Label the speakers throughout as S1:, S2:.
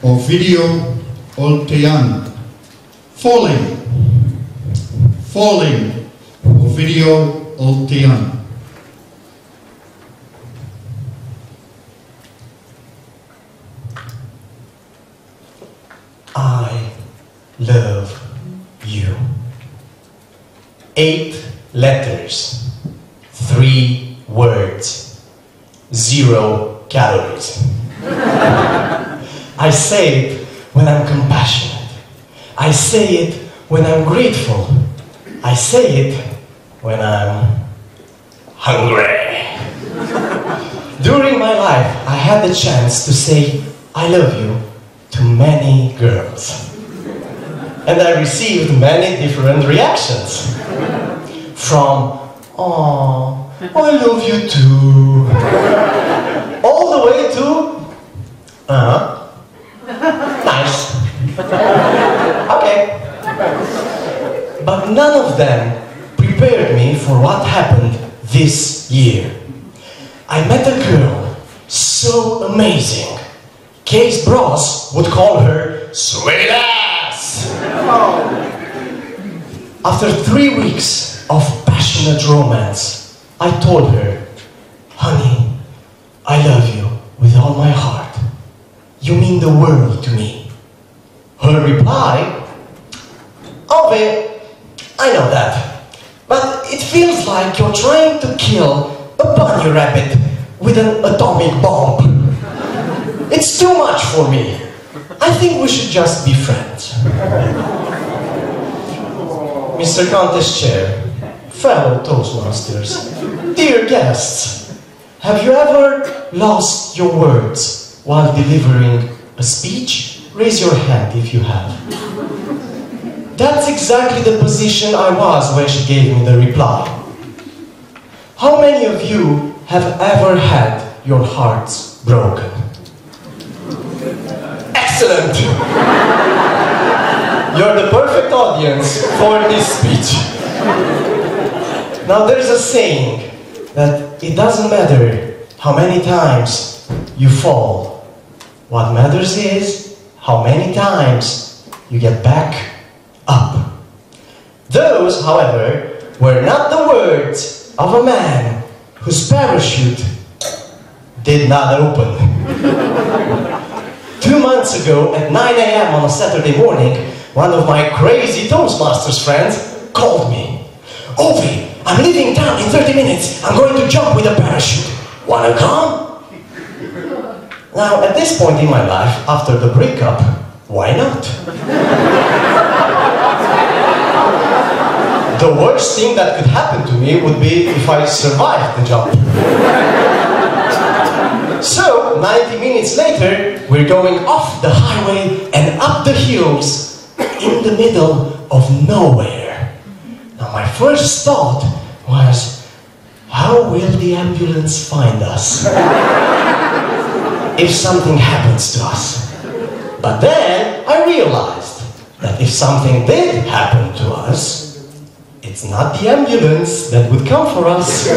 S1: Ovidiu Oltean. Falling. Falling. Ovidiu Oltean.
S2: I love you. 8 letters, 3 words, 0 calories. I say it when I'm compassionate. I say it when I'm grateful. I say it when I'm hungry. During my life, I had the chance to say I love you to many girls. And I received many different reactions. From, "Aw, I love you too," all the way to, nice. Okay. But none of them prepared me for what happened this year. I met a girl so amazing. Case Bros would call her sweet ass. After 3 weeks of passionate romance, I told her, "Honey, I love you with all my heart. You mean the world to me." Her reply, "Ovi, I know that, but it feels like you're trying to kill a bunny rabbit with an atomic bomb. It's too much for me. I think we should just be friends." Mr. Contest Chair, fellow Toastmasters, dear guests, have you ever lost your words while delivering a speech? Raise your hand if you have. That's exactly the position I was when she gave me the reply. How many of you have ever had your hearts broken? Excellent! You're the perfect audience for this speech. Now there's a saying that it doesn't matter how many times you fall. What matters is how many times you get back up. Those, however, were not the words of a man whose parachute did not open. 2 months ago at 9 a.m. on a Saturday morning, one of my crazy Toastmasters friends called me. "Ovi, I'm leaving town in 30 minutes. I'm going to jump with a parachute. Wanna come?" Now, at this point in my life, after the breakup, why not? The worst thing that could happen to me would be if I survived the jump. So, 90 minutes later, we're going off the highway and up the hills in the middle of nowhere. Now, my first thought was, how will the ambulance find us if something happens to us? But then I realized that if something did happen to us, it's not the ambulance that would come for us,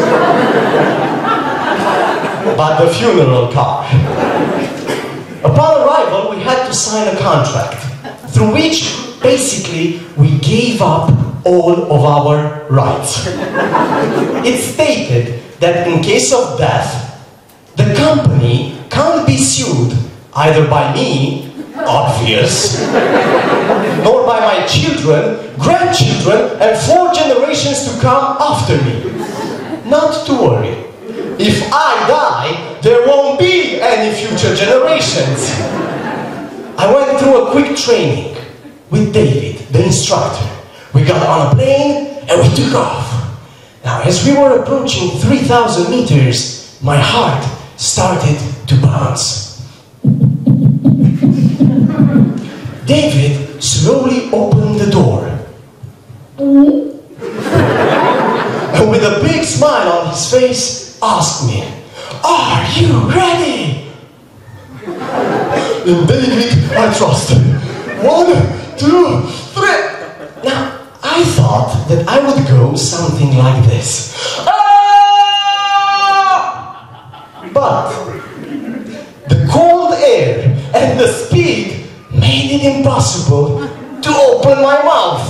S2: but the funeral car. Upon arrival, we had to sign a contract, through which, basically, we gave up all of our rights. It stated that in case of death, the company can't be sued either by me, obvious, nor by my children, grandchildren, and 4 generations to come after me. Not to worry. If I die, there won't be any future generations. I went through a quick training with David, the instructor. We got on a plane and we took off. Now, as we were approaching 3,000 meters, my heart started to bounce. David slowly opened the door. And with a big smile on his face, asked me, "Are you ready?" In David, I trusted. 1, 2, 3. Now, I thought that I would go something like this. Ah! But the cold air and the speed it impossible to open my mouth.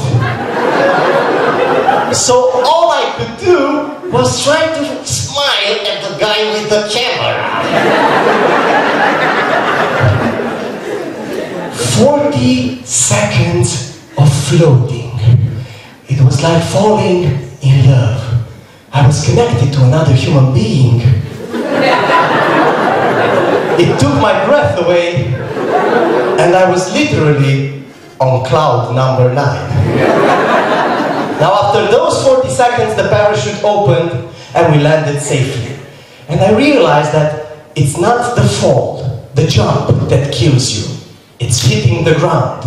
S2: So all I could do was try to smile at the guy with the camera. 40 seconds of floating. It was like falling in love. I was connected to another human being. It took my breath away, and I was literally on cloud number 9. Now after those 40 seconds, the parachute opened and we landed safely. And I realized that it's not the fall, the jump that kills you. It's hitting the ground.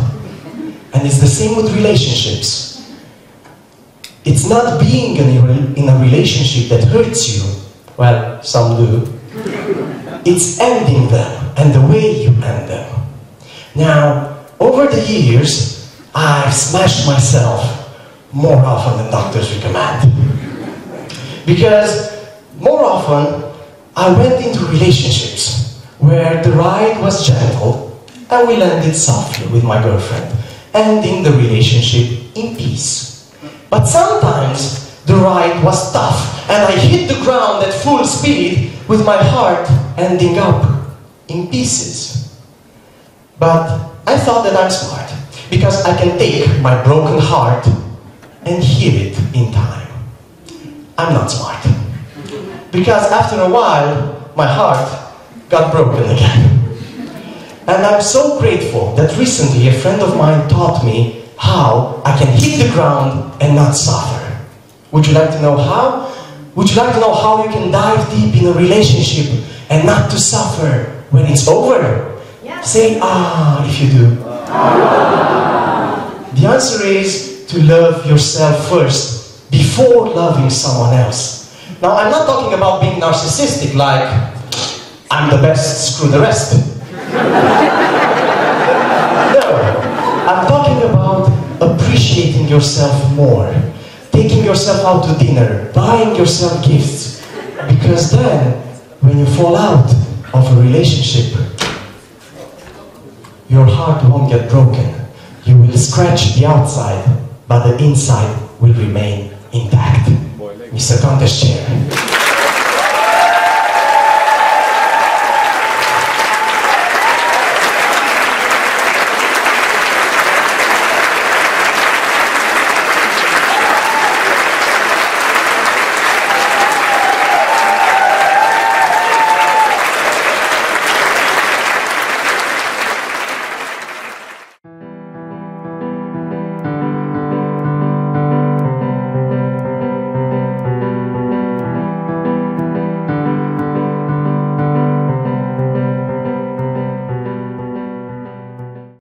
S2: And it's the same with relationships. It's not being in a relationship that hurts you. Well, some do. It's ending them and the way you end them. Now, over the years, I've smashed myself more often than doctors recommend. Because more often, I went into relationships where the ride was gentle and we landed softly with my girlfriend, ending the relationship in peace. But sometimes the ride was tough and I hit the ground at full speed with my heart ending up in pieces. But I thought that I'm smart because I can take my broken heart and heal it in time. I'm not smart. Because after a while, my heart got broken again. And I'm so grateful that recently a friend of mine taught me how I can hit the ground and not suffer. Would you like to know how? Would you like to know how you can dive deep in a relationship and not to suffer when it's over? Yeah. Say ah if you do. The answer is to love yourself first before loving someone else. Now, I'm not talking about being narcissistic, like I'm the best, screw the rest. No, I'm talking about appreciating yourself more, taking yourself out to dinner, buying yourself gifts, because then, when you fall out of a relationship, your heart won't get broken. You will scratch the outside, but the inside will remain intact. Mr. Contest Chair.